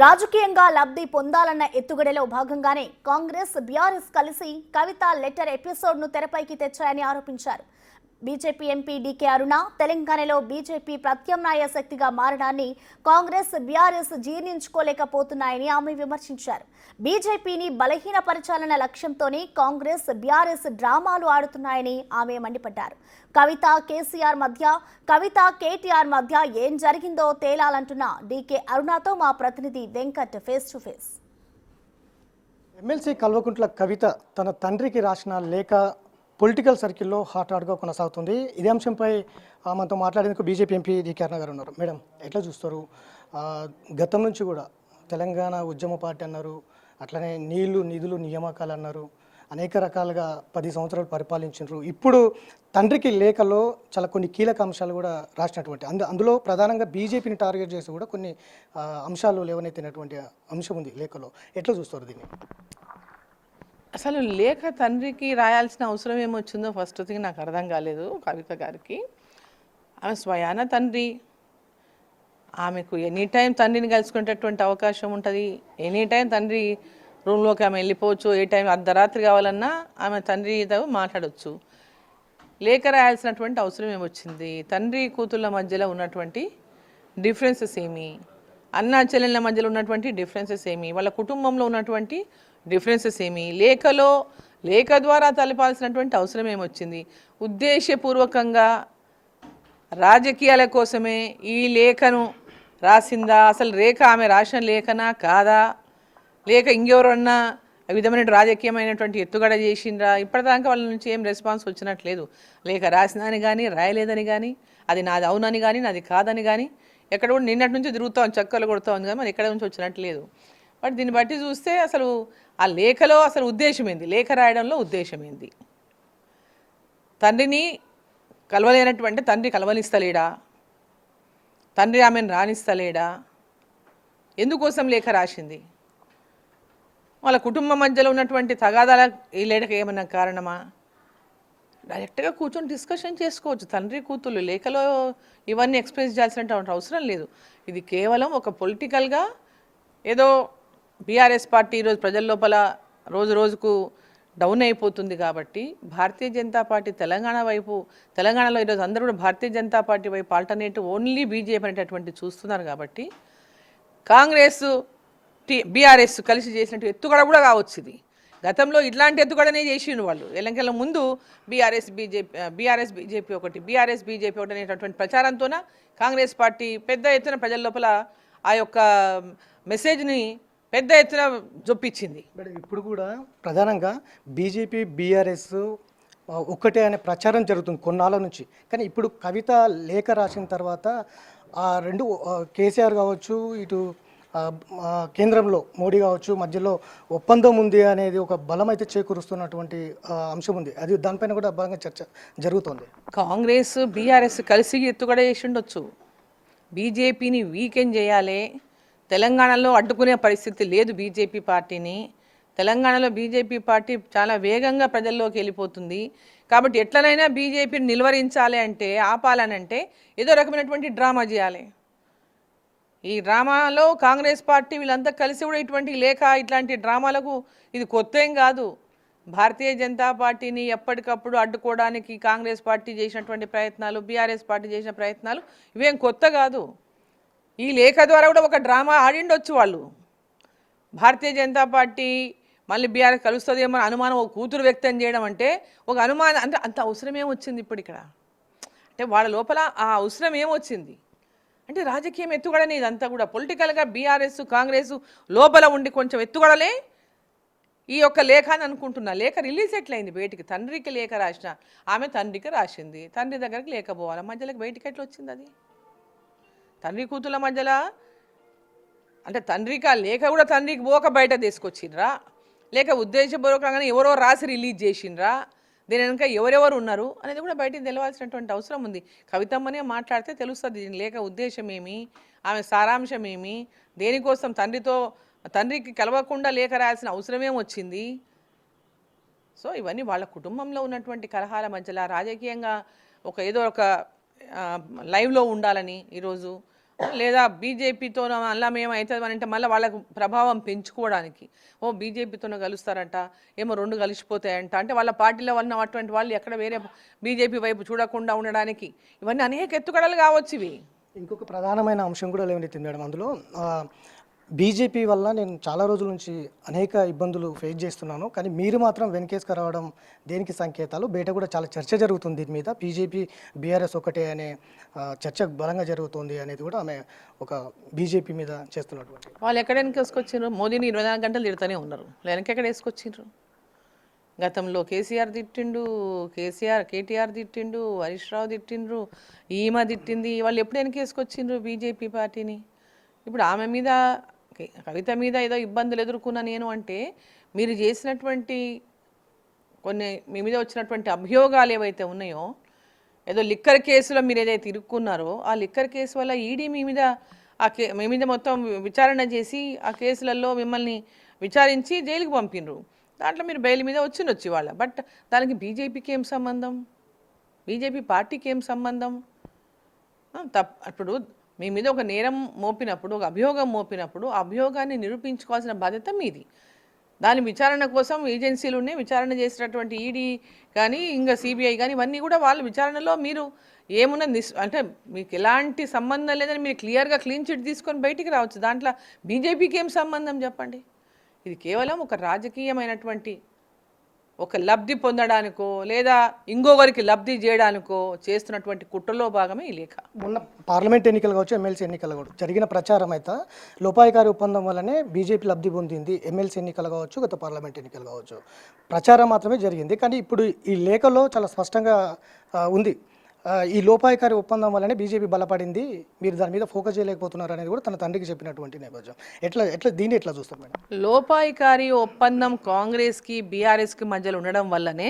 రాజకీయంగా లబ్ధి పొందాలన్న ఎత్తుగడలో భాగంగానే కాంగ్రెస్ బీఆర్ఎస్ కలిసి కవిత లెటర్ ఎపిసోడ్ ను తెరపైకి తెచ్చాయని ఆరోపించారు. బీజేపీ ఎంపీ డీకే అరుణ తెలంగాణలో బీజేపీ ప్రత్యామ్నాయ శక్తిగా మారడాన్ని కాంగ్రెస్ బీఆర్ఎస్ జీర్ణించుకోలేకపోతున్నాయని ఆమె విమర్శించారు. బీజేపీని బలహీనపరచాలన్న లక్ష్యంతోనే కాంగ్రెస్ బీఆర్ఎస్ డ్రామాలు ఆడుతున్నాయని ఆమె మండిపడ్డారు. కవిత కేసీఆర్ మధ్య, కవిత కేటీఆర్ మధ్య ఏం జరిగిందో తేలాలంటున్న డీకే అరుణతో మా ప్రతినిధి Venkat face to face. MLC Kalvakuntla Kavitha తన తండ్రికి రాసిన లేఖ పొలిటికల్ సర్కిల్లో హాట్ హాట్గా కొనసాగుతుంది. ఇదే అంశంపై మనతో మాట్లాడేందుకు బీజేపీ ఎంపీ డీకే అరుణ గారు ఉన్నారు. మేడం, ఎట్లా చూస్తారు? గతం నుంచి కూడా తెలంగాణ ఉద్యమ పార్టీ అన్నారు, అట్లనే నీళ్లు నిధులు నియామకాలు అన్నారు, అనేక రకాలుగా 10 సంవత్సరాలు పరిపాలించారు. ఇప్పుడు తండ్రికి లేఖలో చాలా కొన్ని కీలక అంశాలు కూడా రాసినటువంటి అందులో ప్రధానంగా బీజేపీని టార్గెట్ చేసి కూడా కొన్ని అంశాలు లేవనెత్తినటువంటి అంశం ఉంది లేఖలో. ఎట్లా చూస్తారు దీన్ని? అసలు లేఖ తండ్రికి రాయాల్సిన అవసరం ఏమొచ్చిందో ఫస్ట్ థింగ్ నాకు అర్థం కాలేదు కవిత గారికి. ఆమె స్వయాన తండ్రి, ఆమెకు ఎనీ టైం తండ్రిని కలుసుకునేటటువంటి అవకాశం ఉంటుంది. ఎనీ టైం తండ్రి రూమ్లోకి ఆమె వెళ్ళిపోవచ్చు. ఏ టైం అర్ధరాత్రి కావాలన్నా ఆమె తండ్రితో మాట్లాడవచ్చు. లేఖ రాయాల్సినటువంటి అవసరం ఏమొచ్చింది? తండ్రి కూతుళ్ళ మధ్యలో ఉన్నటువంటి డిఫరెన్సెస్ ఏమి, అన్నా చెల్లెళ్ళ మధ్యలో ఉన్నటువంటి డిఫరెన్సెస్ ఏమి, వాళ్ళ కుటుంబంలో ఉన్నటువంటి డిఫరెన్సెస్ ఏమి, లేఖ ద్వారా తలపాల్సినటువంటి అవసరం ఏమొచ్చింది? ఉద్దేశపూర్వకంగా రాజకీయాల కోసమే ఈ లేఖను రాసిందా? అసలు లేఖ ఆమె రాసిన లేఖనా కాదా? లేక ఇంకెవరన్నా విధమైన రాజకీయమైనటువంటి ఎత్తుగడ చేసిండ్రా? ఇప్పటిదాకా వాళ్ళ నుంచి ఏం రెస్పాన్స్ వచ్చినట్లేదు. లేఖ రాసిందని కానీ రాయలేదని కానీ, అది నాది అవునని కానీ నాది కాదని కానీ, ఎక్కడ కూడా నిన్నటి నుంచి తిరుగుతాం చక్కలు కొడుతూ ఉంది కానీ మరి ఎక్కడ నుంచి వచ్చినట్లేదు. బట్ దీన్ని బట్టి చూస్తే అసలు ఆ లేఖలో అసలు ఉద్దేశం ఏంది? లేఖ రాయడంలో ఉద్దేశం ఏంది? తండ్రిని కలవలేనటువంటి తండ్రి కలవనిస్తలేడా? తండ్రి ఆమెను రాణిస్తలేడా? ఎందుకోసం లేఖ రాసింది? వాళ్ళ కుటుంబం మధ్యలో ఉన్నటువంటి తగాదాల ఈ లేఖకి ఏమన్నా కారణమా? డైరెక్ట్గా కూర్చొని డిస్కషన్ చేసుకోవచ్చు. తండ్రి కూతుళ్ళు లేఖలో ఇవన్నీ ఎక్స్ప్రెస్ చేయాల్సినటువంటి అవసరం లేదు. ఇది కేవలం ఒక పొలిటికల్గా ఏదో బీఆర్ఎస్ పార్టీ ఈరోజు ప్రజల లోపల రోజు రోజుకు డౌన్ అయిపోతుంది కాబట్టి భారతీయ జనతా పార్టీ తెలంగాణలో ఈరోజు అందరూ కూడా భారతీయ జనతా పార్టీ వైపు ఆల్టర్నేటివ్ ఓన్లీ బీజేపీ అనేటటువంటి చూస్తున్నారు కాబట్టి కాంగ్రెస్ బీఆర్ఎస్ కలిసి చేసినట్టు ఎత్తుగడ కూడా కావచ్చు. ఇది గతంలో ఇట్లాంటి ఎత్తుగడనే చేసిండు వాళ్ళు. ఎన్నికల ముందు బీఆర్ఎస్ బీజేపీ ఒకటి అనేటటువంటి ప్రచారంతోన కాంగ్రెస్ పార్టీ పెద్ద ఎత్తున ప్రజల లోపల ఆ యొక్క మెసేజ్ని పెద్ద ఎత్తున జొప్పించింది. ఇప్పుడు కూడా ప్రధానంగా బీజేపీ బీఆర్ఎస్ ఒక్కటే అనే ప్రచారం జరుగుతుంది కొన్నాళ్ళ నుంచి. కానీ ఇప్పుడు కవిత లేఖ రాసిన తర్వాత ఆ రెండు కేసీఆర్ కావచ్చు, ఇటు కేంద్రంలో మోడీ కావచ్చు, మధ్యలో ఒప్పందం ఉంది అనేది ఒక బలం అయితే చేకూరుస్తున్నటువంటి అంశం ఉంది. అది దానిపైన కూడా బలంగా చర్చ జరుగుతుంది. కాంగ్రెస్ బీఆర్ఎస్ కలిసి ఎత్తుగడ చేసి ఉండొచ్చు. బీజేపీని వీకెండ్ చేయాలి, తెలంగాణలో అడ్డుకునే పరిస్థితి లేదు బీజేపీ పార్టీని. తెలంగాణలో బీజేపీ పార్టీ చాలా వేగంగా ప్రజల్లోకి వెళ్ళిపోతుంది కాబట్టి ఎట్లనైనా బీజేపీని నిలువరించాలి అంటే, ఆపాలనంటే ఏదో రకమైనటువంటి డ్రామా చేయాలి. ఈ డ్రామాలో కాంగ్రెస్ పార్టీ వీళ్ళంతా కలిసి కూడా ఇటువంటి లేఖ ఇట్లాంటి డ్రామాలకు ఇది కొత్త ఏం కాదు. భారతీయ జనతా పార్టీని ఎప్పటికప్పుడు అడ్డుకోవడానికి కాంగ్రెస్ పార్టీ చేసినటువంటి ప్రయత్నాలు, బీఆర్ఎస్ పార్టీ చేసిన ప్రయత్నాలు ఇవేం కొత్త కాదు. ఈ లేఖ ద్వారా కూడా ఒక డ్రామా ఆడిండొచ్చు వాళ్ళు. భారతీయ జనతా పార్టీ మళ్ళీ బీఆర్ఎస్ కలుస్తుందేమో అనుమానం ఒక కూతురు వ్యక్తం చేయడం అంటే ఒక అనుమానం, అంటే అంత అవసరం ఏమొచ్చింది ఇప్పుడు ఇక్కడ? అంటే వాళ్ళ లోపల ఆ అవసరం ఏమొచ్చింది అంటే రాజకీయం ఎత్తుగడని ఇదంతా కూడా పొలిటికల్గా బీఆర్ఎస్ కాంగ్రెస్ లోపల ఉండి కొంచెం ఎత్తుగడలే ఈ యొక్క లేఖ అని అనుకుంటున్నా. లేఖ రిలీజ్ ఎట్లయింది బయటికి? తండ్రికి లేఖ రాసిన ఆమె తండ్రికి రాసింది, తండ్రి దగ్గరికి లేఖ పోవాలి, మధ్యలోకి బయటికి ఎట్లా వచ్చింది? అది తండ్రి కూతుళ్ళ మధ్యలో అంటే తండ్రికి ఆ లేఖ కూడా తండ్రికి పోక బయట తీసుకొచ్చిండ్రా, లేక ఉద్దేశపూర్వకంగానే ఎవరో రాసి రిలీజ్ చేసిండ్రా, దీని వెనుక ఎవరెవరు ఉన్నారు అనేది కూడా బయటికి తెలవాల్సినటువంటి అవసరం ఉంది. కవితమ్మనే మాట్లాడితే తెలుస్తుంది దీని లేఖ ఉద్దేశం ఏమి, ఆమె సారాంశం ఏమి, దేనికోసం తండ్రికి కలవకుండా లేఖ రాయాల్సిన అవసరమేం వచ్చింది. సో ఇవన్నీ వాళ్ళ కుటుంబంలో ఉన్నటువంటి కలహాల మధ్యలో రాజకీయంగా ఏదో ఒక లైవ్లో ఉండాలని ఈరోజు లేదా బీజేపీతో అలా మేము అవుతుంది అంటే మళ్ళీ వాళ్ళకు ప్రభావం పెంచుకోవడానికి బీజేపీతోనే కలుస్తారంట, ఏమో రెండు కలిసిపోతాయంట, అంటే వాళ్ళ పార్టీలో ఉన్నటువంటి వాళ్ళు ఎక్కడ వేరే బీజేపీ వైపు చూడకుండా ఉండడానికి ఇవన్నీ అనేక ఎత్తుగడలు కావచ్చు ఇవి. ఇంకొక ప్రధానమైన అంశం కూడా లేవనెత్తింది మేడం అందులో, బీజేపీ వల్ల నేను చాలా రోజుల నుంచి అనేక ఇబ్బందులు ఫేస్ చేస్తున్నాను, కానీ మీరు మాత్రం వెనకేసుకు రావడం దేనికి సంకేతాలు? బయట కూడా చాలా చర్చ జరుగుతుంది దీని మీద, బీజేపీ బీఆర్ఎస్ ఒకటే అనే చర్చ బలంగా జరుగుతుంది అనేది కూడా ఆమె ఒక బీజేపీ మీద చేస్తున్నటువంటి. వాళ్ళు ఎక్కడ వెనకేసుకొచ్చారు? మోదీని 24 గంటలు తిడుతూనే ఉన్నారు, వెనకెక్కడ వేసుకొచ్చిండ్రు? గతంలో కేసీఆర్ తిట్టిండు, కేటీఆర్ తిట్టిండు, హరీష్ రావు తిట్టిండ్రు, ఈమె తిట్టింది, వాళ్ళు ఎప్పుడు వెనకేసుకొచ్చిండ్రు బీజేపీ పార్టీని? ఇప్పుడు ఆమె మీద, కవిత మీద ఏదో ఇబ్బందులు ఎదుర్కొన్నా నేను అంటే, మీరు చేసినటువంటి మీ మీద వచ్చినటువంటి అభియోగాలు ఏవైతే ఉన్నాయో, ఏదో లిక్కర్ కేసులో మీరు ఏదైతే ఇరుక్కున్నారో ఆ లిక్కర్ కేసు వల్ల ఈడీ మీ మీద మొత్తం విచారణ చేసి ఆ కేసులలో మిమ్మల్ని విచారించి జైలుకి పంపినరు. దాంట్లో మీరు బెయిల్ మీద వచ్చి వాళ్ళ, బట్ దానికి బీజేపీకి ఏం సంబంధం? బీజేపీ పార్టీకి ఏం సంబంధం? ఇప్పుడు మీ మీద ఒక నేరం మోపినప్పుడు, ఒక అభియోగం మోపినప్పుడు ఆ అభియోగాన్ని నిరూపించుకోవాల్సిన బాధ్యత మీది. దాని విచారణ కోసం ఏజెన్సీలు ఉన్నాయి, విచారణ చేసినటువంటి ఈడీ కానీ ఇంకా సిబిఐ కానీ ఇవన్నీ కూడా వాళ్ళ విచారణలో మీరు ఏమున్నా అంటే మీకు ఎలాంటి సంబంధం లేదని మీరు క్లియర్గా క్లీన్ చిట్ తీసుకొని బయటికి రావచ్చు. దాంట్లో బీజేపీకి ఏం సంబంధం చెప్పండి? ఇది కేవలం ఒక రాజకీయమైనటువంటి ఒక లబ్ధి పొందడానికో లేదా ఇంకొకరికి లబ్ధి చేయడానికో చేస్తున్నటువంటి కుట్రలో భాగమే ఈ లేఖ. మొన్న పార్లమెంట్ ఎన్నికలు కావచ్చు, ఎమ్మెల్సీ ఎన్నికలు కూడా జరిగిన ప్రచారం అయితే లోపాయికారి ఒప్పందం వల్లనే బీజేపీ లబ్ధి పొందింది, ఎమ్మెల్సీ ఎన్నికలు కావచ్చు, గత పార్లమెంట్ ఎన్నికలు కావచ్చు, ప్రచారం మాత్రమే జరిగింది. కానీ ఇప్పుడు ఈ లేఖలో చాలా స్పష్టంగా ఉంది, ఈ లోపాయికారి ఒప్పందం వల్లనే బీజేపీ బలపడింది, మీరు దాని మీద ఫోకస్ చేయలేకపోతున్నారు అనేది కూడా తన తండ్రికి చెప్పినటువంటి నేపథ్యం. దీన్ని ఎట్లా చూస్తారు మేడం? లోపాయికారి ఒప్పందం కాంగ్రెస్కి బీఆర్ఎస్కి మధ్యలో ఉండడం వల్లనే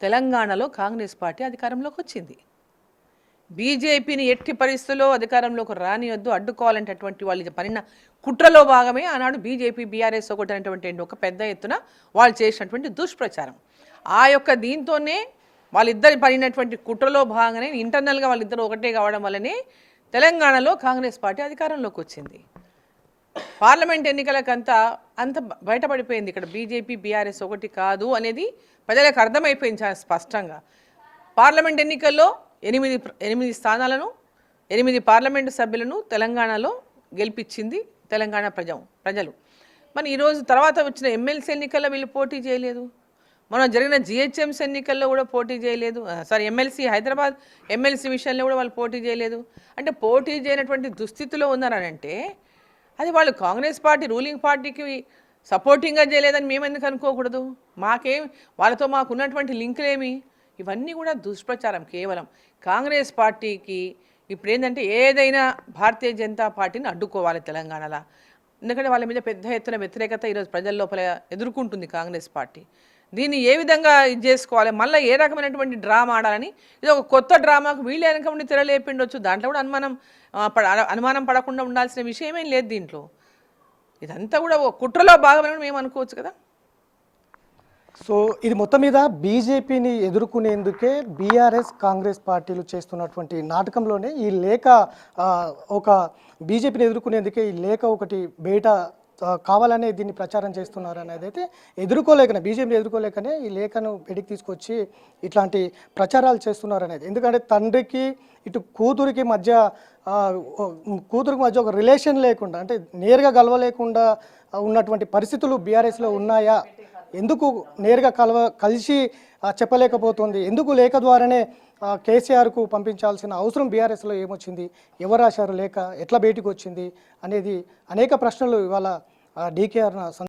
తెలంగాణలో కాంగ్రెస్ పార్టీ అధికారంలోకి వచ్చింది. బీజేపీని ఎట్టి పరిస్థితుల్లో అధికారంలోకి రానియొద్దు, అడ్డుకోవాలంటటువంటి వాళ్ళు పడిన కుట్రలో భాగమే ఆనాడు బీజేపీ బీఆర్ఎస్ ఒకటి అనేటువంటి ఒక పెద్ద ఎత్తున వాళ్ళు చేసినటువంటి దుష్ప్రచారం. ఆ యొక్క దీంతోనే వాళ్ళిద్దరు పడినటువంటి కుట్రలో భాగంగానే ఇంటర్నల్గా వాళ్ళిద్దరు ఒకటే కావడం వల్లనే తెలంగాణలో కాంగ్రెస్ పార్టీ అధికారంలోకి వచ్చింది. పార్లమెంట్ ఎన్నికలకంతా అంత బయటపడిపోయింది, ఇక్కడ బీజేపీ బీఆర్ఎస్ ఒకటి కాదు అనేది ప్రజలకు అర్థమైపోయింది చాలా స్పష్టంగా. పార్లమెంట్ ఎన్నికల్లో 8 స్థానాలను 8 పార్లమెంటు సభ్యులను తెలంగాణలో గెలిపించింది తెలంగాణ ప్రజలు. మరి ఈరోజు తర్వాత వచ్చిన ఎమ్మెల్సీ ఎన్నికల్లో వీళ్ళు పోటీ చేయలేదు, మనం జరిగిన జిహెచ్ఎంసీ ఎన్నికల్లో కూడా పోటీ చేయలేదు, ఎమ్మెల్సీ హైదరాబాద్ ఎమ్మెల్సీ విషయంలో కూడా వాళ్ళు పోటీ చేయలేదు. అంటే పోటీ చేయనటువంటి దుస్థితిలో ఉన్నారనంటే అది వాళ్ళు కాంగ్రెస్ పార్టీ రూలింగ్ పార్టీకి సపోర్టింగ్గా చేయలేదని మేము ఎందుకు అనుకోకూడదు? వాళ్ళతో మాకున్నటువంటి లింకులేమి? ఇవన్నీ కూడా దుష్ప్రచారం. కేవలం కాంగ్రెస్ పార్టీకి ఇప్పుడు ఏంటంటే ఏదైనా భారతీయ జనతా పార్టీని అడ్డుకోవాలి తెలంగాణలో, ఎందుకంటే వాళ్ళ మీద పెద్ద ఎత్తున వ్యతిరేకత ఈరోజు ప్రజల లోపల ఎదుర్కొంటుంది కాంగ్రెస్ పార్టీ. దీన్ని ఏ విధంగా ఇది చేసుకోవాలి, మళ్ళీ ఏ రకమైనటువంటి డ్రామా ఆడాలని, ఇది ఒక కొత్త డ్రామాకు వీళ్ళు వెనక ఉండి తెరలేపిండొచ్చు, దాంట్లో కూడా అనుమానం పడకుండా ఉండాల్సిన విషయమేం లేదు దీంట్లో. ఇదంతా కూడా ఒక కుట్రలో భాగమని మేము అనుకోవచ్చు కదా. సో ఇది మొత్తం మీద బీజేపీని ఎదుర్కొనేందుకే బీఆర్ఎస్ కాంగ్రెస్ పార్టీలు చేస్తున్నటువంటి నాటకంలోనే ఈ లేఖ, ఒక బీజేపీని ఎదుర్కొనేందుకే ఈ లేఖ ఒకటి బయట కావాలనే దీన్ని ప్రచారం చేస్తున్నారు అనేది అయితే ఎదుర్కోలేకనే, బీజేపీని ఎదుర్కోలేకనే ఈ లేఖను బయటికి తీసుకొచ్చి ఇట్లాంటి ప్రచారాలు చేస్తున్నారు అనేది. ఎందుకంటే తండ్రికి ఇటు కూతురికి మధ్య ఒక రిలేషన్ లేకుండా, అంటే నేరుగా కలవలేకుండా ఉన్నటువంటి పరిస్థితులు బీఆర్ఎస్లో ఉన్నాయా? ఎందుకు నేరుగా కలిసి చెప్పలేకపోతుంది? ఎందుకు లేఖ ద్వారానే కేసీఆర్కు పంపించాల్సిన అవసరం బీఆర్ఎస్లో ఏమొచ్చింది? ఎవరు రాశారు లేఖ? ఎట్లా బయటికి వచ్చింది అనేది అనేక ప్రశ్నలు ఇవాళ డీకేఆర్